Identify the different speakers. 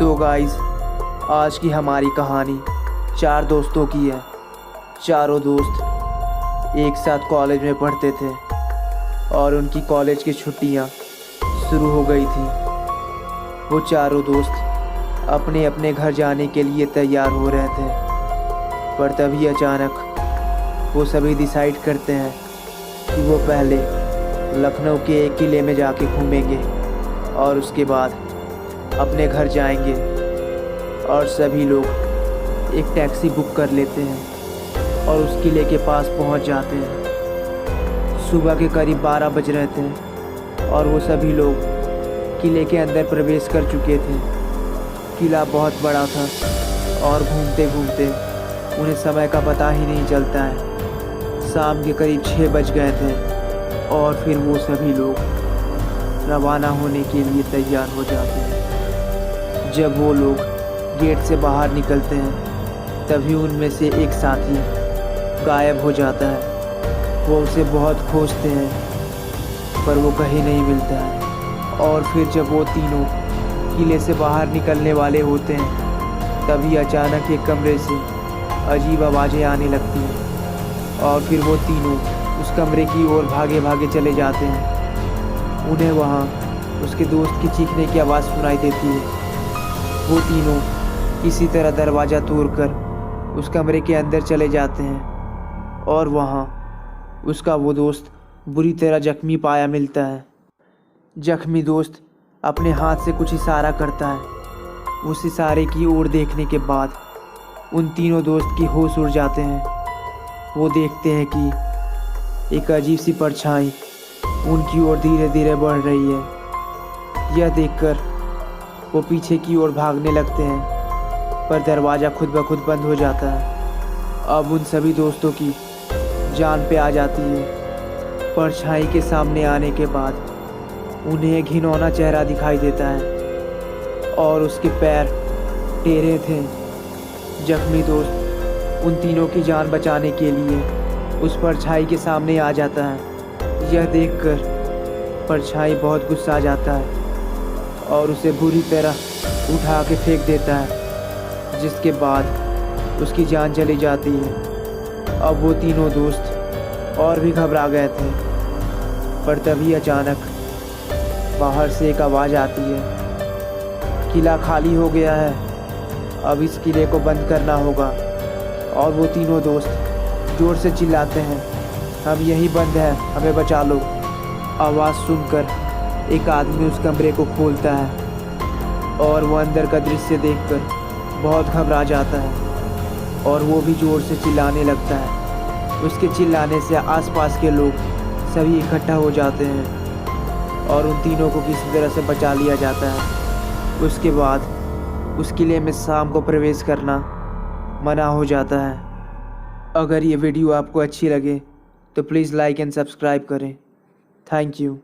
Speaker 1: तो गाइस, आज की हमारी कहानी 4 दोस्तों की है। चारों दोस्त एक साथ कॉलेज में पढ़ते थे और उनकी कॉलेज की छुट्टियां शुरू हो गई थी। वो चारों दोस्त अपने अपने घर जाने के लिए तैयार हो रहे थे, पर तभी अचानक वो सभी डिसाइड करते हैं कि वो पहले लखनऊ के एक किले में जाके घूमेंगे और उसके बाद अपने घर जाएंगे। और सभी लोग एक टैक्सी बुक कर लेते हैं और उस किले के पास पहुंच जाते हैं। सुबह के करीब 12 बज रहे थे और वो सभी लोग किले के अंदर प्रवेश कर चुके थे। किला बहुत बड़ा था और घूमते घूमते उन्हें समय का पता ही नहीं चलता है। शाम के करीब 6 बज गए थे और फिर वो सभी लोग रवाना होने के लिए तैयार हो जाते हैं। जब वो लोग गेट से बाहर निकलते हैं तभी उनमें से एक साथी गायब हो जाता है। वो उसे बहुत खोजते हैं पर वो कहीं नहीं मिलता है। और फिर जब वो तीनों किले से बाहर निकलने वाले होते हैं तभी अचानक एक कमरे से अजीब आवाज़ें आने लगती हैं और फिर वो तीनों उस कमरे की ओर भागे भागे चले जाते हैं। उन्हें वहाँ उसके दोस्त की चीखने की आवाज़ सुनाई देती है। वो तीनों किसी तरह दरवाज़ा तोड़कर उस कमरे के अंदर चले जाते हैं और वहाँ उसका वो दोस्त बुरी तरह जख्मी पाया मिलता है। जख्मी दोस्त अपने हाथ से कुछ इशारा करता है। उस इशारे की ओर देखने के बाद उन तीनों दोस्त की होश उड़ जाते हैं। वो देखते हैं कि एक अजीब सी परछाई उनकी ओर धीरे धीरे बढ़ रही है। यह देखकर वो पीछे की ओर भागने लगते हैं पर दरवाज़ा खुद ब खुद बंद हो जाता है। अब उन सभी दोस्तों की जान पे आ जाती है। परछाई के सामने आने के बाद उन्हें एक घिनौना चेहरा दिखाई देता है और उसके पैर टेढ़े थे। जख्मी दोस्त उन तीनों की जान बचाने के लिए उस परछाई के सामने आ जाता है। यह देखकर परछाई बहुत गुस्सा जाता है और उसे बुरी तरह उठा के फेंक देता है, जिसके बाद उसकी जान चली जाती है। अब वो तीनों दोस्त और भी घबरा गए थे पर तभी अचानक बाहर से एक आवाज़ आती है, किला खाली हो गया है, अब इस किले को बंद करना होगा। और वो तीनों दोस्त ज़ोर से चिल्लाते हैं, हम यहीं बंद हैं, हमें बचा लो। आवाज़ सुनकर एक आदमी उस कमरे को खोलता है और वो अंदर का दृश्य देखकर बहुत घबरा जाता है और वो भी ज़ोर से चिल्लाने लगता है। उसके चिल्लाने से आसपास के लोग सभी इकट्ठा हो जाते हैं और उन तीनों को किसी तरह से बचा लिया जाता है। उसके बाद उस किले में शाम को प्रवेश करना मना हो जाता है। अगर ये वीडियो आपको अच्छी लगे तो प्लीज़ लाइक एंड सब्सक्राइब करें। Thank you.